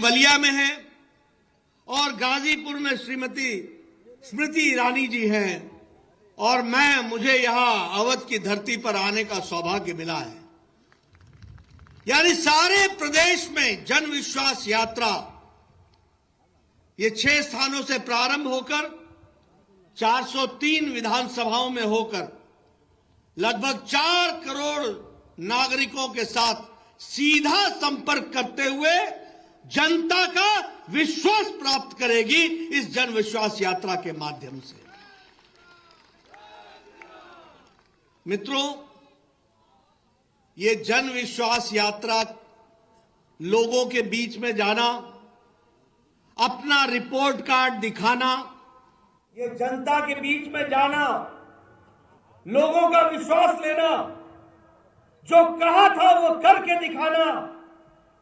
बलिया में है और गाजीपुर में श्रीमती स्मृति ईरानी जी हैं और मुझे यहां अवध की धरती पर आने का सौभाग्य मिला है। यानी सारे प्रदेश में जन विश्वास यात्रा ये 6 स्थानों से प्रारंभ होकर 403 विधानसभाओं में होकर लगभग 4 करोड़ नागरिकों के साथ सीधा संपर्क करते हुए जनता का विश्वास प्राप्त करेगी इस जन विश्वास यात्रा के माध्यम से। मित्रों, ये जन विश्वास यात्रा लोगों के बीच में जाना, अपना रिपोर्ट कार्ड दिखाना, ये जनता के बीच में जाना, लोगों का विश्वास लेना, जो कहा था वो करके दिखाना,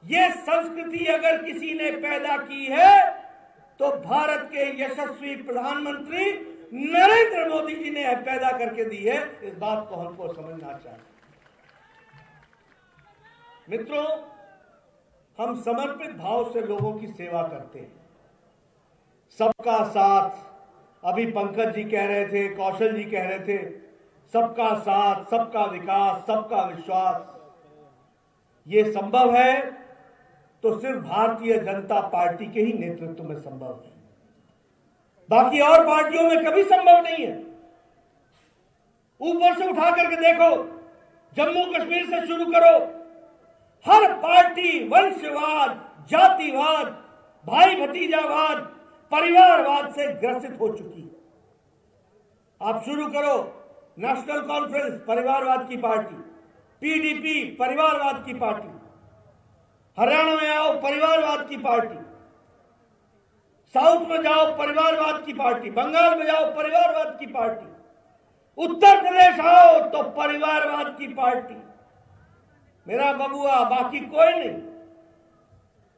ये संस्कृति अगर किसी ने पैदा की है तो भारत के यशस्वी प्रधानमंत्री नरेंद्र मोदी जी ने पैदा करके दी है। इस बात को हमको समझना चाहिए। मित्रों, हम समर्पित भाव से लोगों की सेवा करते हैं। सबका साथ, अभी पंकज जी कह रहे थे, कौशल जी कह रहे थे, सबका साथ, सबका विकास, सबका विश्वास, ये संभव है तो सिर्फ भारतीय जनता पार्टी के ही नेतृत्व में संभव है। बाकी और पार्टियों में कभी संभव नहीं है। ऊपर से उठा करके देखो, जम्मू कश्मीर से शुरू करो, हर पार्टी वंशवाद, जातिवाद, भाई भतीजावाद, परिवारवाद से ग्रसित हो चुकी है। आप शुरू करो नेशनल कॉन्फ्रेंस, परिवारवाद की पार्टी, पीडीपी, परिवारवाद की पार्टी, हरियाणा में आओ, परिवारवाद की पार्टी, साउथ में जाओ, परिवारवाद की पार्टी, बंगाल में जाओ, परिवारवाद की पार्टी, उत्तर प्रदेश आओ तो परिवारवाद की पार्टी। मेरा बबुआ, बाकी कोई नहीं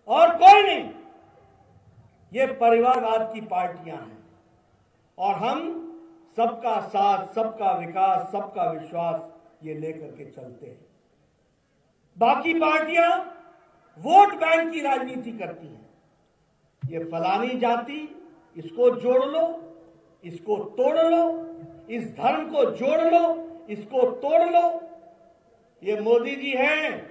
और कोई नहीं। ये परिवारवाद की पार्टियां हैं और हम सबका साथ, सबका विकास, सबका विश्वास ये लेकर के चलते हैं। बाकी पार्टियां वोट बैंक की राजनीति करती हैं। ये फलानी जाति, इसको जोड़ लो, इसको तोड़ लो, इस धर्म को जोड़ लो, इसको तोड़ लो। ये मोदी जी हैं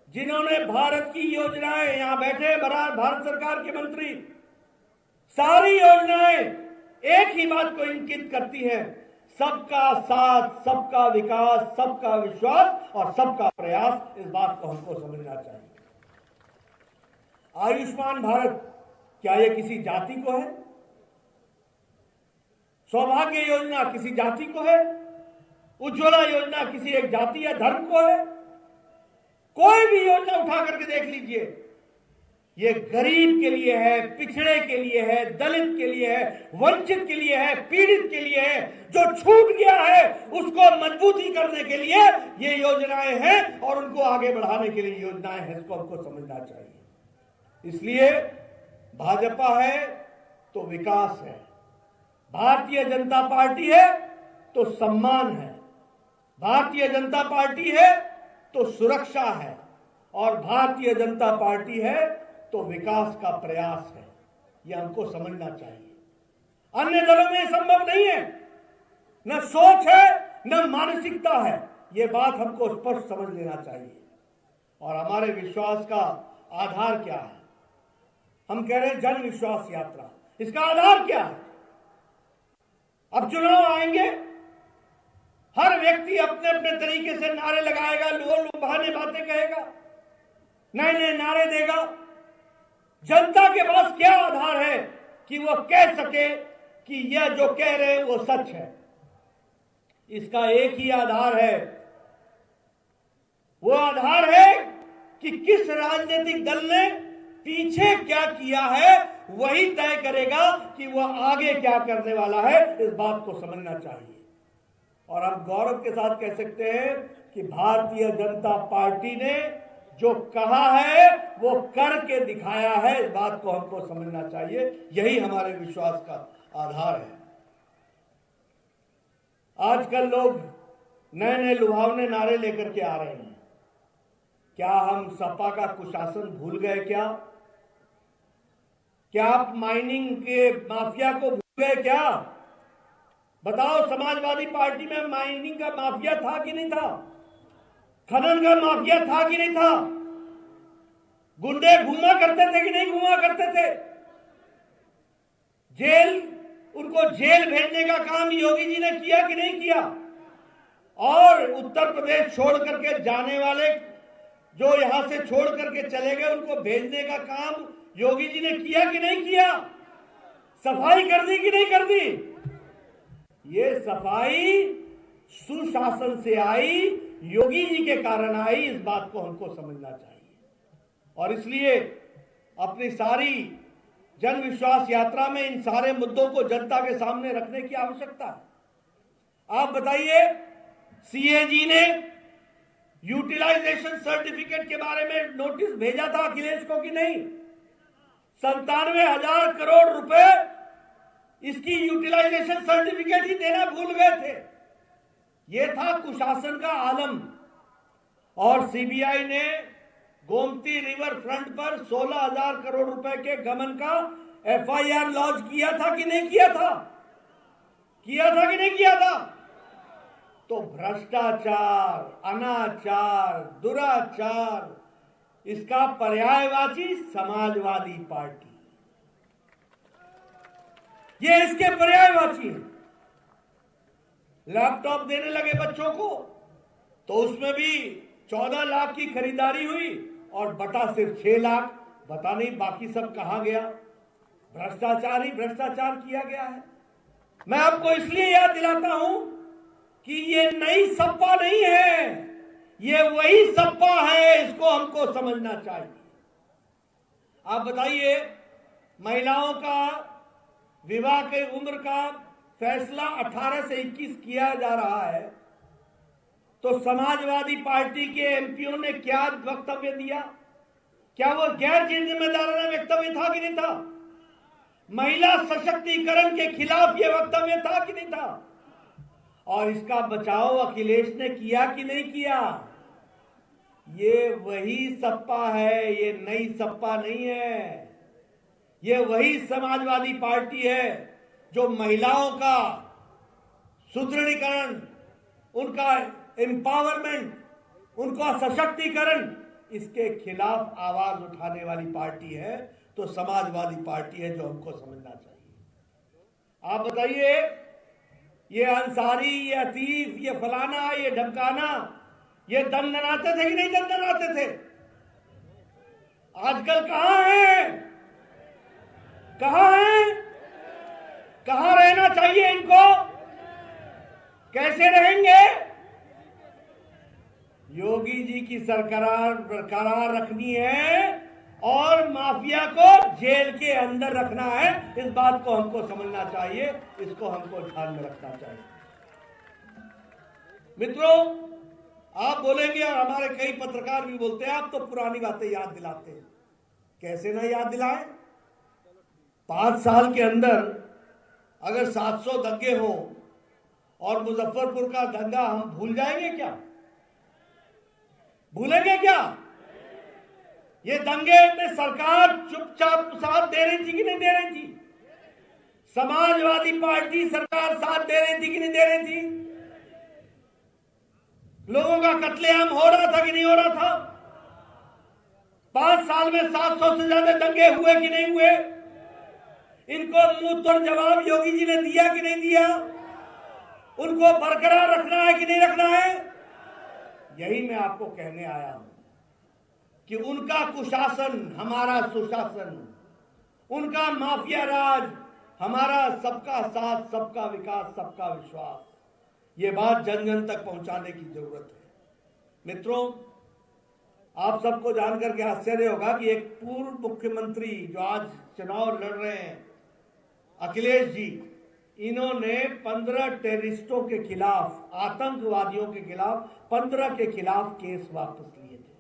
जिन्होंने भारत की योजनाएं, यहां बैठे भारत सरकार के मंत्री, सारी योजनाएं एक ही बात को इंगित करती है, सबका साथ, सबका विकास, सबका विश्वास और सबका प्रयास। इस बात को हमको समझना चाहिए। आयुष्मान भारत, क्या यह किसी जाति को है? सौभाग्य योजना किसी जाति को है? उज्ज्वला योजना किसी एक जाति या धर्म को है? कोई भी योजना उठा करके देख लीजिए, ये गरीब के लिए है, पिछड़े के लिए है, दलित के लिए है, वंचित के लिए है, पीड़ित के लिए है, जो छूट गया है उसको मजबूती करने के लिए ये योजनाएं हैं और उनको आगे बढ़ाने के लिए योजनाएं हैं। इसको हमको समझना चाहिए। इसलिए भाजपा है तो विकास है, भारतीय जनता पार्टी है तो सम्मान है, भारतीय जनता पार्टी है तो सुरक्षा है और भारतीय जनता पार्टी है तो विकास का प्रयास है। यह हमको समझना चाहिए। अन्य दलों में संभव नहीं है, न सोच है न मानसिकता है। यह बात हमको स्पष्ट समझ लेना चाहिए। और हमारे विश्वास का आधार क्या है? हम कह रहे हैं जन विश्वास यात्रा, इसका आधार क्या है? अब चुनाव आएंगे, हर व्यक्ति अपने अपने तरीके से नारे लगाएगा, लुभाने बातें कहेगा, नए नए नारे देगा। जनता के पास क्या आधार है कि वो कह सके कि यह जो कह रहे हैं वो सच है? इसका एक ही आधार है, वो आधार है कि किस राजनीतिक दल ने पीछे क्या किया है, वही तय करेगा कि वह आगे क्या करने वाला है। इस बात को समझना चाहिए। और हम गौरव के साथ कह सकते हैं कि भारतीय जनता पार्टी ने जो कहा है वो करके दिखाया है। इस बात को हमको समझना चाहिए। यही हमारे विश्वास का आधार है। आजकल लोग नए नए लुभावने नारे लेकर के आ रहे हैं। क्या हम सपा का कुशासन भूल गए क्या? क्या आप माइनिंग के माफिया को भूल गए क्या? बताओ, समाजवादी पार्टी में माइनिंग का माफिया था कि नहीं था? खनन का माफिया था कि नहीं था? गुंडे घूमा करते थे कि नहीं घूमा करते थे? जेल, उनको जेल भेजने का काम योगी जी ने किया कि नहीं किया? और उत्तर प्रदेश छोड़ करके जाने वाले, जो यहां से छोड़ करके चले गए, उनको भेजने का काम योगी जी ने किया कि नहीं किया? सफाई कर दी कि नहीं कर दी? ये सफाई सुशासन से आई, योगी जी के कारण आई। इस बात को हमको समझना चाहिए और इसलिए अपनी सारी जन विश्वास यात्रा में इन सारे मुद्दों को जनता के सामने रखने की आवश्यकता है। आप बताइए, सीएजी ने यूटिलाइजेशन सर्टिफिकेट के बारे में नोटिस भेजा था अखिलेश को कि नहीं? 97,000 करोड़ रुपए इसकी यूटिलाइजेशन सर्टिफिकेट ही देना भूल गए थे। यह था कुशासन का आलम। और सीबीआई ने गोमती रिवर फ्रंट पर 16,000 करोड़ रुपए के गबन का एफआईआर लॉन्च किया था कि नहीं किया था? किया था कि नहीं किया था? तो भ्रष्टाचार, अनाचार, दुराचार, इसका पर्यायवाची समाजवादी पार्टी, ये इसके पर्यायवाची है। लैपटॉप देने लगे बच्चों को तो उसमें भी 14 लाख की खरीदारी हुई और बटा सिर्फ 6 लाख। पता नहीं बाकी सब कहां गया। भ्रष्टाचार ही भ्रष्टाचार किया गया है। मैं आपको इसलिए याद दिलाता हूं कि ये नई सपा नहीं है, ये वही सपा है। इसको हमको समझना चाहिए। आप बताइए, महिलाओं का विवाह के उम्र का फैसला 18 से 21 किया जा रहा है, तो समाजवादी पार्टी के एमपीओ ने क्या वक्तव्य दिया? क्या वो गैर जिम्मेदाराना वक्तव्य था कि नहीं था? महिला सशक्तिकरण के खिलाफ ये वक्तव्य था कि नहीं था? और इसका बचाव अखिलेश ने किया कि नहीं किया? ये वही सपा है, ये नई सपा नहीं है। ये वही समाजवादी पार्टी है जो महिलाओं का सुदृढ़ीकरण, उनका एम्पावरमेंट, उनका सशक्तिकरण, इसके खिलाफ आवाज उठाने वाली पार्टी है। तो समाजवादी पार्टी है जो हमको समझना चाहिए। आप बताइए, ये अंसारी, ये अतीफ, ये फलाना, ये ढमकाना, ये दंदनाते थे कि नहीं दंदनाते थे? आजकल कहां हैं? कहां हैं? कहां रहना चाहिए इनको? कैसे रहेंगे? योगी जी की सरकार बरकरार रखनी है और माफिया को जेल के अंदर रखना है। इस बात को हमको समझना चाहिए, इसको हमको ध्यान में रखना चाहिए। मित्रों, आप बोलेंगे और हमारे कई पत्रकार भी बोलते हैं, आप तो पुरानी बातें याद दिलाते हैं। कैसे ना याद दिलाएं? 5 साल के अंदर अगर 700 दंगे हो और मुजफ्फरपुर का दंगा हम भूल जाएंगे क्या? भूलेंगे क्या? ये दंगे में सरकार चुपचाप साथ दे रही थी कि नहीं दे रही थी? समाजवादी पार्टी सरकार साथ दे रही थी कि नहीं दे रही थी? लोगों का कत्लेआम हो रहा था कि नहीं हो रहा था? 5 साल में 700 से ज्यादा दंगे हुए कि नहीं हुए? इनको मुंह तोड़ जवाब योगी जी ने दिया कि नहीं दिया? उनको बरकरार रखना है कि नहीं रखना है? यही मैं आपको कहने आया हूं कि उनका कुशासन हमारा सुशासन, उनका माफिया राज हमारा सबका साथ, सबका विकास, सबका विश्वास। ये बात जन जन तक पहुंचाने की जरूरत है। मित्रों, आप सबको जानकर के आश्चर्य होगा कि एक पूर्व मुख्यमंत्री जो आज चुनाव लड़ रहे हैं, अखिलेश जी, इन्होंने 15 टेररिस्टों के खिलाफ, आतंकवादियों के खिलाफ 15 के खिलाफ केस वापस लिए थे।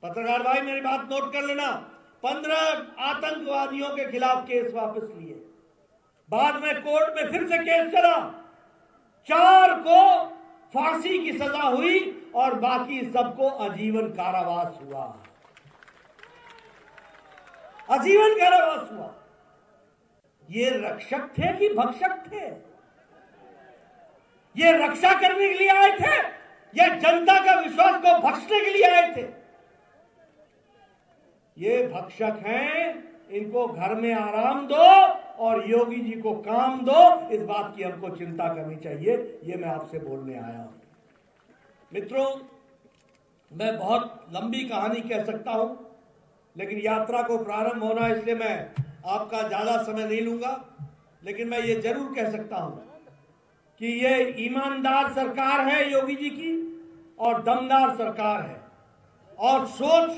पत्रकार भाई मेरी बात नोट कर लेना, 15 आतंकवादियों के खिलाफ केस वापस लिए। बाद में कोर्ट में फिर से केस चला, 4 को फांसी की सजा हुई और बाकी सबको आजीवन कारावास हुआ। आजीवन कारावास हुआ। ये रक्षक थे कि भक्षक थे? ये रक्षा करने के लिए आए थे या जनता का विश्वास को बख्शने के लिए आए थे? ये भक्षक हैं, इनको घर में आराम दो और योगी जी को काम दो, इस बात की हमको चिंता करनी चाहिए। ये मैं आपसे बोलने आया हूं। मित्रों, मैं बहुत लंबी कहानी कह सकता हूं, लेकिन यात्रा को प्रारंभ होना, इसलिए मैं आपका ज्यादा समय नहीं लूंगा। लेकिन मैं ये जरूर कह सकता हूं कि ये ईमानदार सरकार है योगी जी की, और दमदार सरकार है, और सोच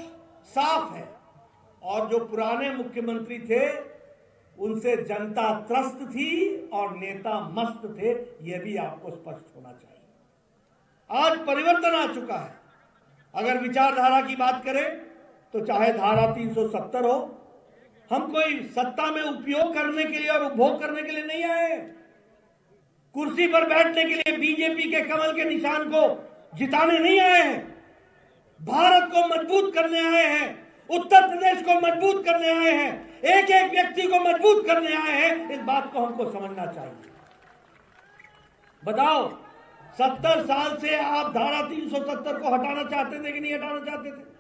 साफ है। और जो पुराने मुख्यमंत्री थे उनसे जनता त्रस्त थी और नेता मस्त थे, यह भी आपको स्पष्ट होना चाहिए। आज परिवर्तन आ चुका है। अगर विचारधारा की बात करें तो चाहे धारा 370 हो, हम कोई सत्ता में उपयोग करने के लिए और उपभोग करने के लिए नहीं आए। कुर्सी पर बैठने के लिए बीजेपी के कमल के निशान को जिताने नहीं आए हैं। भारत को मजबूत करने आए हैं, उत्तर प्रदेश को मजबूत करने आए हैं, एक एक व्यक्ति को मजबूत करने आए हैं। इस बात को हमको समझना चाहिए। बताओ, 70 साल से आप धारा 370 को हटाना चाहते थे कि नहीं हटाना चाहते थे?